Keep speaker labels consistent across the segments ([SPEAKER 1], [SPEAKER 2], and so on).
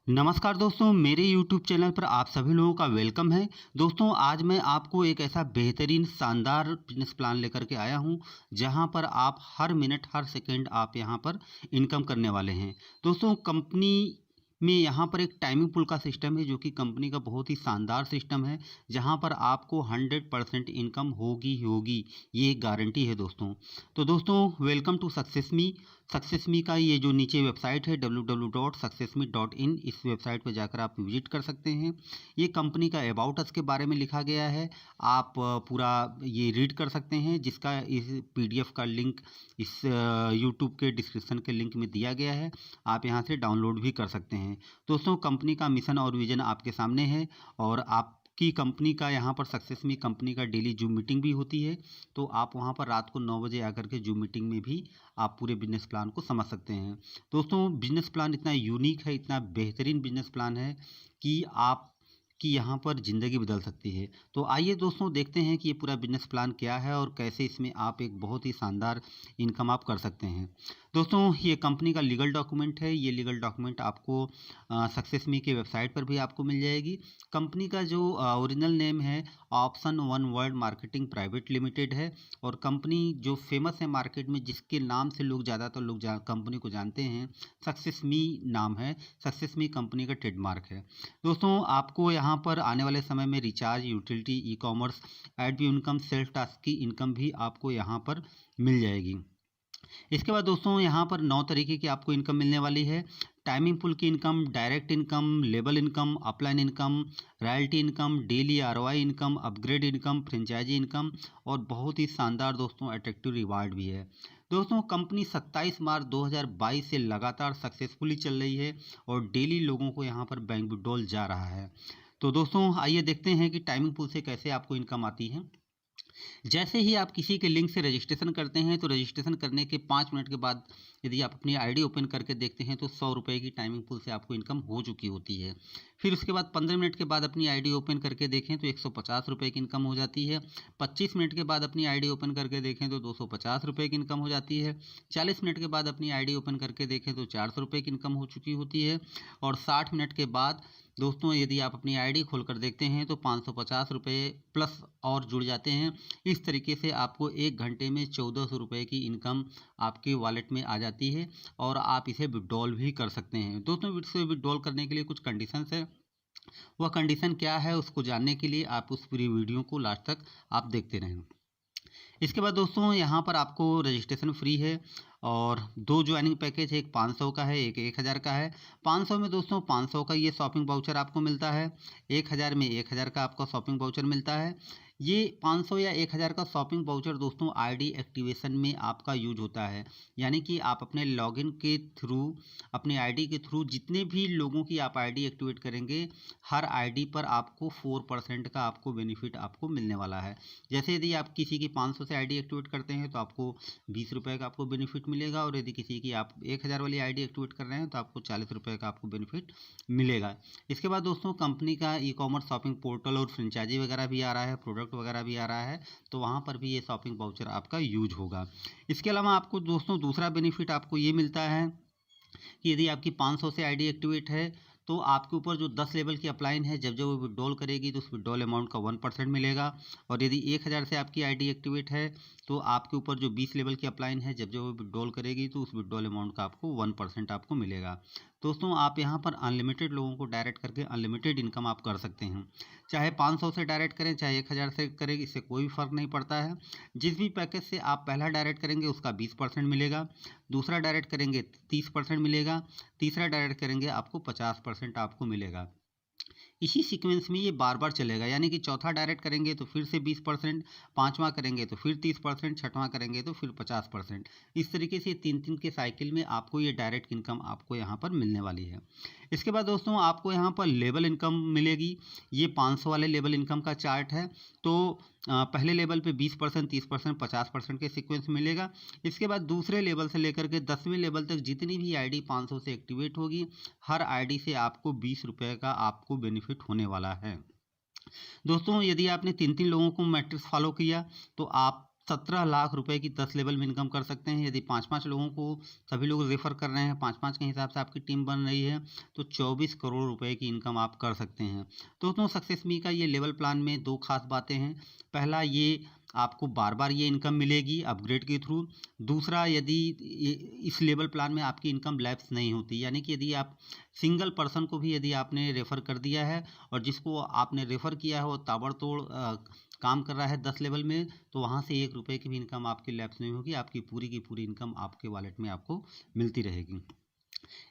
[SPEAKER 1] नमस्कार दोस्तों, मेरे YouTube चैनल पर आप सभी लोगों का वेलकम है। दोस्तों, आज मैं आपको एक ऐसा बेहतरीन शानदार बिज़नेस प्लान लेकर के आया हूँ, जहाँ पर आप हर मिनट, हर सेकंड आप यहाँ पर इनकम करने वाले हैं। दोस्तों, कंपनी में यहाँ पर एक टाइमिंग पुल का सिस्टम है, जो कि कंपनी का बहुत ही शानदार सिस्टम है, जहाँ पर आपको 100% इनकम होगी ही होगी, ये एक गारंटी है दोस्तों। तो दोस्तों, वेलकम टू सक्सेस मी का ये जो नीचे वेबसाइट है www.successme.in, इस वेबसाइट पर जाकर आप विजिट कर सकते हैं। ये कंपनी का अबाउट अस के बारे में लिखा गया है। आप पूरा ये रीड कर सकते हैं, जिसका इस पीडीएफ का लिंक इस यूट्यूब के डिस्क्रिप्शन के लिंक में दिया गया है। आप यहाँ से डाउनलोड भी कर सकते हैं। दोस्तों, कंपनी का मिशन और विजन आपके सामने है, और आपकी कंपनी का यहाँ पर सक्सेस मी कंपनी का डेली जूम मीटिंग भी होती है। तो आप वहाँ पर रात को 9 बजे आकर के जूम मीटिंग में भी आप पूरे बिजनेस प्लान को समझ सकते हैं। दोस्तों, बिजनेस प्लान इतना यूनिक है, इतना बेहतरीन बिजनेस प्लान है कि आप कि यहाँ पर ज़िंदगी बदल सकती है। तो आइए दोस्तों, देखते हैं कि ये पूरा बिजनेस प्लान क्या है और कैसे इसमें आप एक बहुत ही शानदार इनकम आप कर सकते हैं। दोस्तों, ये कंपनी का लीगल डॉक्यूमेंट है। ये लीगल डॉक्यूमेंट आपको सक्सेस मी के वेबसाइट पर भी आपको मिल जाएगी। कंपनी का जो ओरिजिनल नेम है, option one world marketing private limited है, और कंपनी जो फेमस है मार्केट में, जिसके नाम से ज़्यादातर लोग कंपनी को जानते हैं, सक्सेस मी नाम है। सक्सेस मी कंपनी का ट्रेडमार्क है। दोस्तों, आपको यहाँ पर आने वाले समय में recharge, utility, e commerce, add view income, self task की इनकम भी आपको यहाँ पर मिल जाएगी। इसके बाद दोस्तों, यहाँ पर 9 तरीके की आपको इनकम मिलने वाली है। टाइमिंग पुल की इनकम, डायरेक्ट इनकम, लेबल income, upline income, royalty income, daily ROI income, upgrade income, franchisee income, और बहुत ही शानदार दोस्तों अट्रैक्टिव रिवार्ड भी है। दोस्तों, कंपनी 27 मार्च 2022 से लगातार सक्सेसफुली चल रही है, और डेली लोगों को यहाँ पर बैंक विड्रॉल जा रहा है। तो दोस्तों, आइए देखते हैं कि टाइमिंग पुल से कैसे आपको इनकम आती है। जैसे ही आप किसी के लिंक से रजिस्ट्रेशन करते हैं, तो रजिस्ट्रेशन करने के 5 मिनट के बाद यदि आप अपनी आईडी ओपन करके देखते हैं, तो 100 रुपये की टाइमिंग पुल से आपको इनकम हो चुकी होती है। फिर उसके बाद 15 मिनट के बाद अपनी आईडी ओपन करके देखें तो 150 रुपये की इनकम हो जाती है। 25 मिनट के बाद अपनी आईडी ओपन करके देखें तो 250 रुपये की इनकम हो जाती है। 40 मिनट के बाद अपनी आईडी ओपन करके देखें तो 400 रुपये की इनकम हो चुकी होती है। और 60 मिनट के बाद दोस्तों, यदि आप अपनी आईडी खोलकर देखते हैं तो 550 रुपये प्लस और जुड़ जाते हैं। इस तरीके से आपको 1 घंटे में 1400 रुपये की इनकम आपके वॉलेट में आ जाती है, और आप इसे विड्रॉल भी कर सकते हैं। दोस्तों, इसे विड्रॉल करने के लिए कुछ कंडीशंस है। वह कंडीशन क्या है, उसको जानने के लिए आप उस पूरी वीडियो को लास्ट तक आप देखते रहें। इसके बाद दोस्तों, यहाँ पर आपको रजिस्ट्रेशन फ्री है, और 2 ज्वाइनिंग पैकेज है, एक 500 का है, एक 1000 का है। 500 में दोस्तों 500 का ये शॉपिंग वाउचर आपको मिलता है। 1000 में 1000 का आपका शॉपिंग वाउचर मिलता है। ये 500 या 1000 का शॉपिंग वाउचर दोस्तों आईडी एक्टिवेशन में आपका यूज होता है। यानी कि आप अपने लॉगिन के थ्रू, अपने आईडी के थ्रू जितने भी लोगों की आप आईडी एक्टिवेट करेंगे, हर आईडी पर आपको 4% का आपको बेनिफिट आपको मिलने वाला है। जैसे यदि आप किसी की 500 से आईडी एक्टिवेट करते हैं तो आपको 20 रुपये का आपको बेनिफिट मिलेगा, और यदि किसी की आप 1000 वाली आईडी एक्टिवेट कर रहे हैं तो आपको 40 रुपये का आपको बेनिफिट मिलेगा। इसके बाद दोस्तों, कंपनी का ई कॉमर्स शॉपिंग पोर्टल और फ्रेंचाइजी वगैरह भी आ रहा है, प्रोडक्ट वगैरह भी आ रहा है, तो वहाँ पर भी ये शॉपिंग वाउचर आपका यूज होगा। इसके अलावा आपको दोस्तों दूसरा बेनिफिट आपको ये मिलता है कि यदि आपकी 500 से आईडी एक्टिवेट है, तो आपके ऊपर जो 10 लेवल की अपलाइन है, जब जब वो विड्रॉल करेगी तो उस विड्रॉल अमाउंट का 1% मिलेगा। और यदि 1000 से आपकी आईडी एक्टिवेट है, तो आपके ऊपर जो 20 लेवल की अपलाइन है, जब जब वो विड्रॉल करेगी तो उस विड्रॉल अमाउंट का आपको 1% आपको मिलेगा। दोस्तों, आप यहाँ पर अनलिमिटेड लोगों को डायरेक्ट करके अनलिमिटेड इनकम आप कर सकते हैं। चाहे 500 से डायरेक्ट करें, चाहे 1000 से करें, इससे कोई फ़र्क नहीं पड़ता है। जिस भी पैकेज से आप पहला डायरेक्ट करेंगे उसका 20% मिलेगा, दूसरा डायरेक्ट करेंगे 30% मिलेगा, तीसरा डायरेक्ट करेंगे आपको 50% आपको मिलेगा। इसी सीक्वेंस में ये बार बार चलेगा, यानी कि चौथा डायरेक्ट करेंगे तो फिर से 20%, पाँचवा करेंगे तो फिर 30%, छठवां करेंगे तो फिर 50%। इस तरीके से 3-3 के साइकिल में आपको ये डायरेक्ट इनकम आपको यहाँ पर मिलने वाली है। इसके बाद दोस्तों, आपको यहाँ पर लेवल इनकम मिलेगी। ये 500 वाले लेवल इनकम का चार्ट है। तो पहले लेवल पे 20%, 30%, 50% के सीक्वेंस मिलेगा। इसके बाद दूसरे लेवल से लेकर के 10वें लेवल तक जितनी भी आईडी 500 से एक्टिवेट होगी, हर आईडी से आपको 20 रुपये का आपको बेनिफिट होने वाला है। दोस्तों, यदि आपने 3-3 लोगों को मैट्रिक्स फॉलो किया, तो आप 17 लाख रुपए की 10 लेवल में इनकम कर सकते हैं। यदि 5-5 लोगों को सभी लोग रेफ़र कर रहे हैं, 5-5 के हिसाब से आपकी टीम बन रही है, तो 24 करोड़ रुपए की इनकम आप कर सकते हैं। दोस्तों सक्सेस मी का ये लेवल प्लान में 2 खास बातें हैं। पहला, ये आपको बार-बार ये इनकम मिलेगी अपग्रेड के थ्रू। दूसरा, यदि ये इस लेवल प्लान में आपकी इनकम लैप्स नहीं होती, यानी कि यदि आप सिंगल पर्सन को भी यदि आपने रेफ़र कर दिया है और जिसको आपने रेफ़र किया है वो ताबड़तोड़ काम कर रहा है 10 लेवल में, तो वहाँ से 1 रुपए की भी इनकम आपकी लैप्स नहीं होगी। आपकी पूरी की पूरी इनकम आपके वॉलेट में आपको मिलती रहेगी।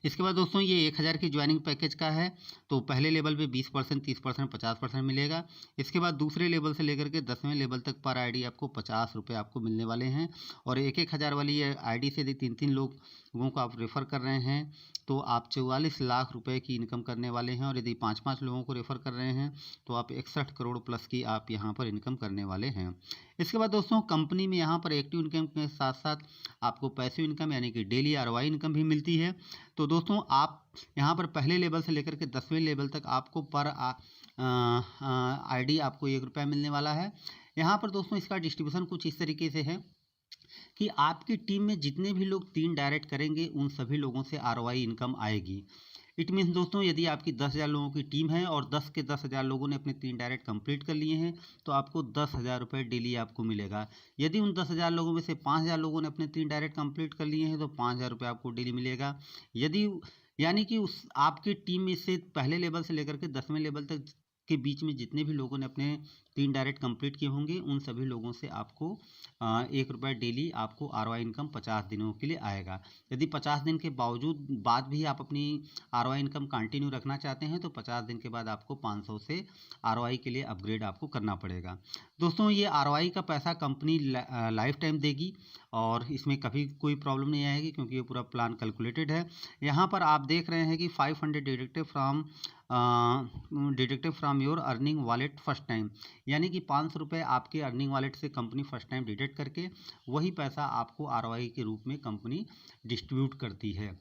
[SPEAKER 1] इसके बाद दोस्तों ये 1000 की ज्वाइनिंग पैकेज का है। तो पहले लेवल पे 20%, 30%, 50% मिलेगा। इसके बाद दूसरे लेवल से लेकर के 10वें लेवल तक पर आईडी आपको 50 रुपये आपको मिलने वाले हैं। और 1-1 हज़ार वाली आईडी से यदि 3-3 लोगों को आप रेफ़र कर रहे हैं तो आप 44 लाख रुपए की इनकम करने वाले हैं। और यदि 5-5 लोगों को रेफ़र कर रहे हैं तो आप 61 करोड़ प्लस की आप यहाँ पर इनकम करने वाले हैं। इसके बाद दोस्तों कंपनी में यहाँ पर एक्टिव इनकम के साथ साथ आपको पैसिव इनकम यानी कि डेली आरओआई इनकम भी मिलती है। तो दोस्तों आप यहाँ पर पहले लेवल से लेकर के 10वें लेवल तक आपको पर आईडी आपको 1 रुपया मिलने वाला है। यहाँ पर दोस्तों इसका डिस्ट्रीब्यूशन कुछ इस तरीके से है कि आपकी टीम में जितने भी लोग 3 डायरेक्ट करेंगे उन सभी लोगों से आरओआई इनकम आएगी। इट मीन्स दोस्तों यदि आपकी 10,000 लोगों की टीम है और 10 के 10,000 लोगों ने अपने 3 डायरेक्ट कंप्लीट कर लिए हैं तो आपको 10,000 रुपये डेली आपको मिलेगा। यदि उन 10,000 लोगों में से 5,000 लोगों ने अपने 3 डायरेक्ट कंप्लीट कर लिए हैं तो 5,000 रुपये आपको डेली मिलेगा। यदि यानी कि उस आपकी टीम में से पहले लेवल से लेकर के 10वें लेवल तक के बीच में जितने भी लोगों ने अपने 3 डायरेक्ट कंप्लीट किए होंगे उन सभी लोगों से आपको 1 रुपया डेली आपको आरओआई इनकम 50 दिनों के लिए आएगा। यदि 50 दिन के बावजूद बाद भी आप अपनी आरओआई इनकम कंटिन्यू रखना चाहते हैं तो 50 दिन के बाद आपको 500 से आरओआई के लिए अपग्रेड आपको करना पड़ेगा। दोस्तों ये आरओआई का पैसा कंपनी लाइफ टाइम देगी और इसमें कभी कोई प्रॉब्लम नहीं आएगी क्योंकि ये पूरा प्लान कैलकुलेटेड है। यहाँ पर आप देख रहे हैं कि 500 deductive from your earning wallet first time, यानी कि 500 रुपये आपके अर्निंग वॉलेट से कंपनी फर्स्ट टाइम डिडक्ट करके वही पैसा आपको आरओआई के रूप में कंपनी डिस्ट्रीब्यूट करती है।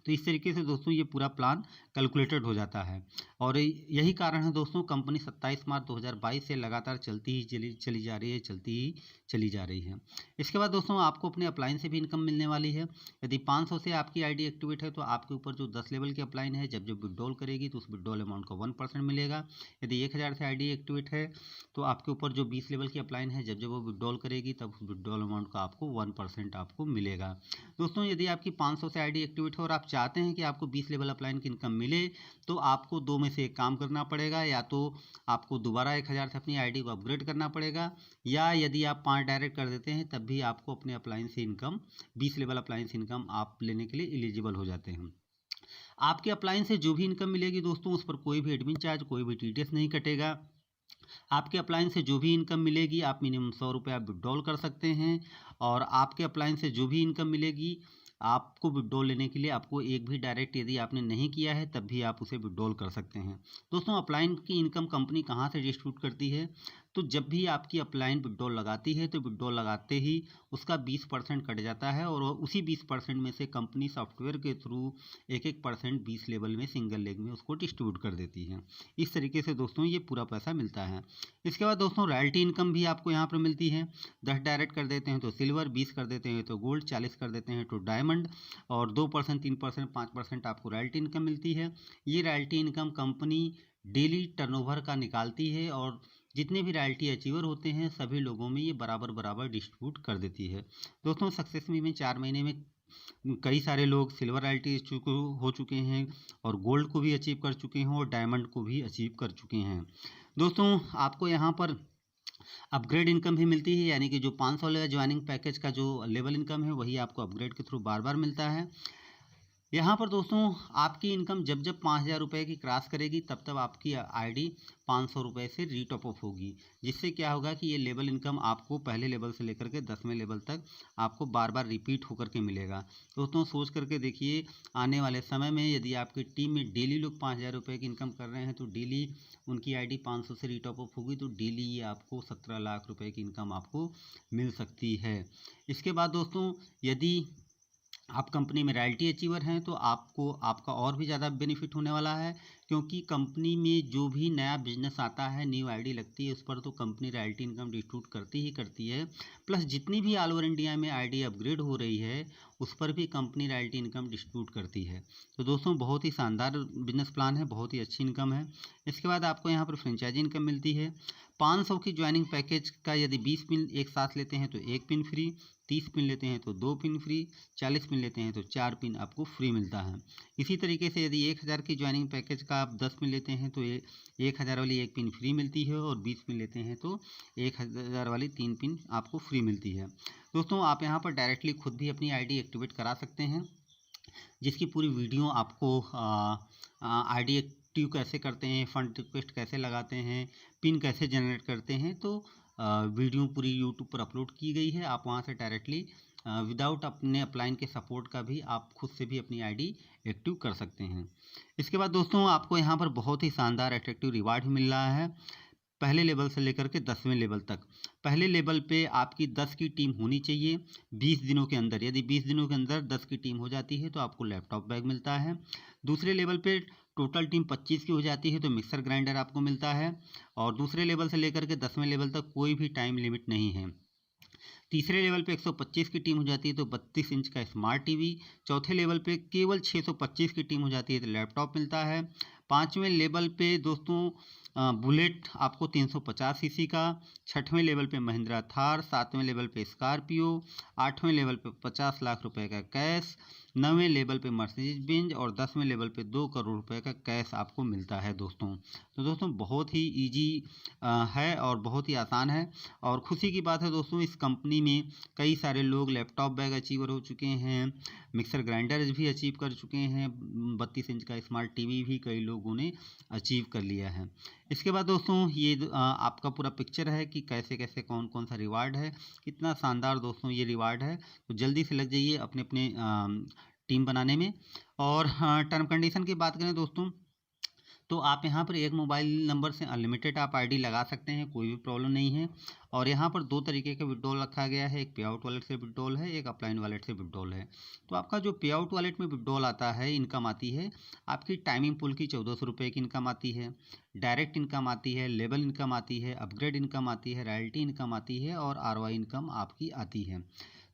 [SPEAKER 1] तो इस तरीके से दोस्तों ये पूरा प्लान कैलकुलेटेड हो जाता है और यही कारण है दोस्तों कंपनी 27 मार्च 2022 से लगातार चलती चली जा रही है। इसके बाद दोस्तों आपको अपने अपलाइन से भी इनकम मिलने वाली है। यदि 500 से आपकी आईडी एक्टिवेट है तो आपके ऊपर जो 10 लेवल की अपलाइन है जब विड्रॉल करेगी तो उस विड्रॉल अमाउंट का 1% मिलेगा। यदि 1000 से आईडी एक्टिवेट है तो आपके ऊपर जो 20 लेवल की अपलाइन है जब वो विड्रॉल करेगी तब उस विड्रॉल अमाउंट का आपको 1% आपको मिलेगा। दोस्तों यदि आपकी 500 से आईडी एक्टिवेट है और आप चाहते हैं कि आपको 20 लेवल अपलाइन की इनकम मिले तो आपको 2 में से एक काम करना पड़ेगा। या तो आपको दोबारा 1000 से अपनी आईडी को अपग्रेड करना पड़ेगा या यदि आप 5 डायरेक्ट कर देते हैं तब भी आपको अपने अपलाइन से इनकम 20 लेवल अपलाइन से इनकम आप लेने के लिए एलिजिबल हो जाते हैं। आपके अपलाइन से जो भी इनकम मिलेगी दोस्तों उस पर कोई भी एडमिन चार्ज कोई भी टीडीएस नहीं कटेगा। आपके अपलाइन से जो भी इनकम मिलेगी आप मिनिमम 100 रुपये आप विड्रॉल कर सकते हैं और आपके अपलाइन से जो भी इनकम मिलेगी आपको विड्रॉल लेने के लिए आपको एक भी डायरेक्ट यदि आपने नहीं किया है तब भी आप उसे विड्रॉल कर सकते हैं। दोस्तों अपलाइन की इनकम कंपनी कहाँ से डिस्ट्रीब्यूट करती है तो जब भी आपकी अपलाइन विड्रॉल लगाती है तो विड्रॉल लगाते ही उसका 20% कट जाता है और उसी 20% में से कंपनी सॉफ्टवेयर के थ्रू 1-1% 20 लेवल में सिंगल लेग में उसको डिस्ट्रीब्यूट कर देती है। इस तरीके से दोस्तों ये पूरा पैसा मिलता है। इसके बाद दोस्तों रॉयल्टी इनकम भी आपको यहाँ पर मिलती है। 10 डायरेक्ट कर देते हैं तो सिल्वर, 20 कर देते हैं तो गोल्ड, 40 कर देते हैं तो डायमंड और 2%, 3%, 5% आपको रॉयल्टी इनकम मिलती है। ये royalty income company daily turnover का निकालती है और जितने भी रॉयल्टी अचीवर होते हैं सभी लोगों में ये बराबर डिस्ट्रीब्यूट कर देती है। दोस्तों सक्सेस मी में 4 महीने में कई सारे लोग सिल्वर रॉयल्टी हो चुके हैं और गोल्ड को भी अचीव कर चुके हैं और डायमंड को भी अचीव कर चुके हैं। दोस्तों आपको यहाँ पर अपग्रेड इनकम भी मिलती है, यानी कि जो 500 वाले ज्वाइनिंग पैकेज का जो लेवल इनकम है वही आपको अपग्रेड के थ्रू बार बार मिलता है। यहाँ पर दोस्तों आपकी इनकम जब 5,000 रुपये की क्रॉस करेगी तब आपकी आईडी 500 रुपये से रीटॉप अप होगी, जिससे क्या होगा कि ये लेवल इनकम आपको पहले लेवल से लेकर के 10वें लेवल तक आपको बार बार रिपीट होकर के मिलेगा। दोस्तों सोच करके देखिए आने वाले समय में यदि आपकी टीम में डेली लोग 5,000 रुपये की इनकम कर रहे हैं तो डेली उनकी आईडी 500 से रीटॉप अप होगी तो डेली ये आपको 17 लाख रुपये की इनकम आपको मिल सकती है। इसके बाद दोस्तों यदि आप कंपनी में रॉयल्टी अचीवर हैं तो आपको आपका और भी ज़्यादा बेनिफिट होने वाला है, क्योंकि कंपनी में जो भी नया बिजनेस आता है, न्यू आईडी लगती है, उस पर तो कंपनी रॉयल्टी इनकम डिस्ट्रीब्यूट करती ही करती है। प्लस जितनी भी ऑल ओवर इंडिया में आईडी अपग्रेड हो रही है उस पर भी कंपनी रॉयल्टी इनकम डिस्ट्रीब्यूट करती है। तो दोस्तों बहुत ही शानदार बिजनेस प्लान है, बहुत ही अच्छी इनकम है। इसके बाद आपको यहाँ पर फ्रेंचाइजी इनकम मिलती है। 500 की ज्वाइनिंग पैकेज का यदि 20 पिन एक साथ लेते हैं तो 1 पिन फ्री, 30 पिन लेते हैं तो 2 पिन फ्री, 40 पिन लेते हैं तो 4 पिन आपको फ्री मिलता है। इसी तरीके से यदि 1000 की ज्वाइनिंग पैकेज का आप 10 पिन लेते हैं तो 1000 वाली 1 पिन फ्री मिलती है, और 20 पिन लेते हैं तो 1000 वाली 3 पिन आपको फ्री मिलती है। दोस्तों आप यहाँ पर डायरेक्टली खुद भी अपनी आईडी एक्टिवेट करा सकते हैं, जिसकी पूरी वीडियो आपको आईडी एक्टिव कैसे करते हैं, फ़ंड रिक्वेस्ट कैसे लगाते हैं, पिन कैसे जनरेट करते हैं, तो वीडियो पूरी यूट्यूब पर अपलोड की गई है। आप वहां से डायरेक्टली विदाउट अपने अपलाइन के सपोर्ट का भी आप खुद से भी अपनी आईडी एक्टिव कर सकते हैं। इसके बाद दोस्तों आपको यहाँ पर बहुत ही शानदार अट्रैक्टिव रिवार्ड मिल रहा है, पहले लेवल से लेकर के 10वें लेवल तक। पहले लेवल पे आपकी 10 की टीम होनी चाहिए 20 दिनों के अंदर। यदि 20 दिनों के अंदर 10 की टीम हो जाती है तो आपको लैपटॉप बैग मिलता है। दूसरे लेवल पे टोटल टीम 25 की हो जाती है तो मिक्सर ग्राइंडर आपको मिलता है। और दूसरे लेवल से लेकर के 10वें लेवल तक कोई भी टाइम लिमिट नहीं है। तीसरे लेवल पे 125 की टीम हो जाती है तो 32 इंच का स्मार्ट टीवी। चौथे लेवल पे केवल 625 की टीम हो जाती है तो लैपटॉप मिलता है। पाँचवें लेवल पे दोस्तों बुलेट आपको 350 सीसी का। छठवें लेवल पे महिंद्रा थार। सातवें लेवल पे स्कॉर्पियो। आठवें लेवल पे 50 लाख रुपए का कैश। 9वें लेवल पे मर्सिडीज बेंज। और 10वें लेवल पे 2 करोड़ रुपए का कैश आपको मिलता है दोस्तों। तो दोस्तों बहुत ही ईजी है और बहुत ही आसान है, और खुशी की बात है दोस्तों इस कंपनी में कई सारे लोग लैपटॉप बैग अचीवर हो चुके हैं, मिक्सर ग्राइंडर भी अचीव कर चुके हैं, 32 इंच का स्मार्ट टीवी भी कई लोगों ने अचीव कर लिया है। इसके बाद दोस्तों ये आपका पूरा पिक्चर है कि कैसे कैसे कौन कौन सा रिवार्ड है, कितना शानदार दोस्तों ये रिवार्ड है। तो जल्दी से लग जाइए अपने अपने टीम बनाने में। और टर्म कंडीशन की बात करें दोस्तों तो आप यहाँ पर एक मोबाइल नंबर से अनलिमिटेड आप आईडी लगा सकते हैं, कोई भी प्रॉब्लम नहीं है। और यहाँ पर 2 तरीके का विड्रॉल रखा गया है, एक पे आउट वॉलेट से विड्रॉल है, एक अपलाइन वॉलेट से विड्रॉल है। तो आपका जो पे आउट वॉलेट में विड्रॉल आता है, इनकम आती है आपकी टाइमिंग पुल की 1400 रुपये की इनकम आती है, डायरेक्ट इनकम आती है, लेबल इनकम आती है, अपग्रेड इनकम आती है, रॉयल्टी इनकम आती है, और आरओआई इनकम आपकी आती है।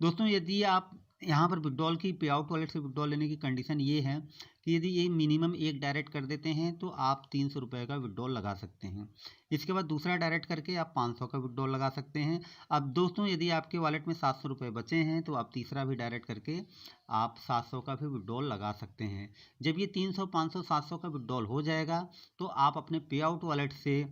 [SPEAKER 1] दोस्तों यदि आप यहाँ पर विड्रॉल की पे आउट वॉलेट से विड्रॉल लेने की कंडीशन ये है कि यदि ये मिनिमम एक डायरेक्ट कर देते हैं तो आप 300 रुपये का विड्रॉल लगा सकते हैं। इसके बाद दूसरा डायरेक्ट करके आप 500 का विड्रॉल लगा सकते हैं। अब दोस्तों यदि आपके वॉलेट में 700 रुपये बचे हैं तो आप तीसरा भी डायरेक्ट करके आप 700 का भी विड्रॉल लगा सकते हैं। जब ये 300, 500, 700 का विड्रॉल हो जाएगा तो आप अपने पे आउट वॉलेट से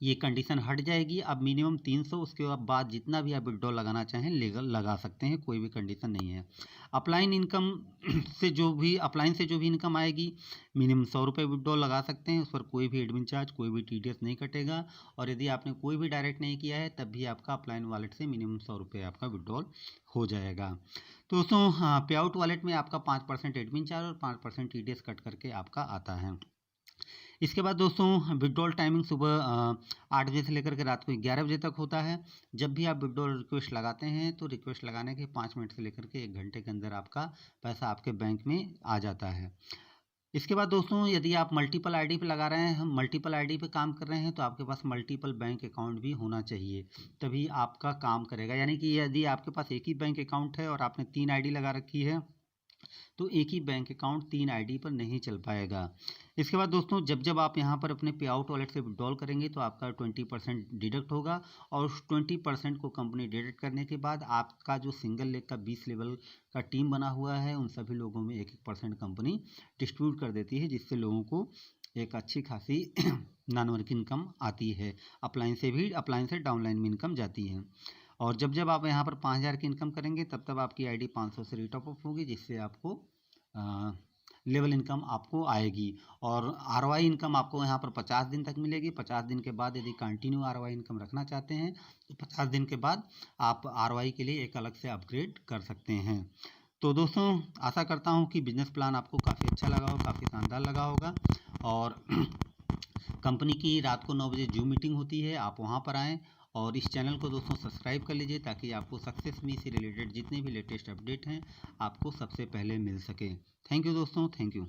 [SPEAKER 1] ये कंडीशन हट जाएगी। अब मिनिमम 300, उसके बाद जितना भी आप विड्रॉल लगाना चाहें लीगल लगा सकते हैं, कोई भी कंडीशन नहीं है। अपलाइन इनकम से जो भी इनकम आएगी मिनिमम 100 रुपये विड्रॉल लगा सकते हैं, उस पर कोई भी एडमिन चार्ज, कोई भी टीडीएस नहीं कटेगा। और यदि आपने कोई भी डायरेक्ट नहीं किया है तब भी आपका अपलाइन वॉलेट से मिनिमम 100 रुपये आपका विड्रॉल हो जाएगा। तो दोस्तों पे आउट वॉलेट में आपका 5% एडमिन चार्ज और 5% टीडीएस कट करके आपका आता है। इसके बाद दोस्तों विड्रॉल टाइमिंग सुबह 8 बजे से लेकर के रात को 11 बजे तक होता है। जब भी आप विड्रॉल रिक्वेस्ट लगाते हैं तो रिक्वेस्ट लगाने के 5 मिनट से लेकर के 1 घंटे के अंदर आपका पैसा आपके बैंक में आ जाता है। इसके बाद दोस्तों यदि आप मल्टीपल आईडी पे लगा रहे हैं, हम मल्टीपल आईडी पे काम कर रहे हैं, तो आपके पास मल्टीपल बैंक अकाउंट भी होना चाहिए, तभी आपका काम करेगा। यानी कि यदि आपके पास एक ही बैंक अकाउंट है और आपने 3 आईडी लगा रखी है तो एक ही बैंक अकाउंट 3 आईडी पर नहीं चल पाएगा। इसके बाद दोस्तों जब आप यहाँ पर अपने पे आउट वॉलेट से विड्रॉल करेंगे तो आपका 20% डिडक्ट होगा, और उस 20% को कंपनी डिडक्ट करने के बाद आपका जो सिंगल लेग का 20 लेवल का टीम बना हुआ है उन सभी लोगों में 1% कंपनी डिस्ट्रीब्यूट कर देती है, जिससे लोगों को एक अच्छी खासी नॉन वर्किंग इनकम आती है। अपलाइन से डाउनलाइन में इनकम जाती है। और जब आप यहाँ पर 5000 की इनकम करेंगे तब आपकी आईडी 500 से रिटॉप अप होगी, जिससे आपको लेवल इनकम आपको आएगी। और आरओआई इनकम आपको यहाँ पर 50 दिन तक मिलेगी। 50 दिन के बाद यदि कंटिन्यू आरओआई इनकम रखना चाहते हैं तो 50 दिन के बाद आप आरओआई के लिए एक अलग से अपग्रेड कर सकते हैं। तो दोस्तों आशा करता हूँ कि बिजनेस प्लान आपको काफ़ी अच्छा लगा हो, काफ़ी शानदार लगा होगा। और कंपनी की रात को 9 बजे जूम मीटिंग होती है, आप वहाँ पर आएँ और इस चैनल को दोस्तों सब्सक्राइब कर लीजिए ताकि आपको सक्सेस मी से रिलेटेड जितने भी लेटेस्ट अपडेट हैं आपको सबसे पहले मिल सके। थैंक यू दोस्तों, थैंक यू।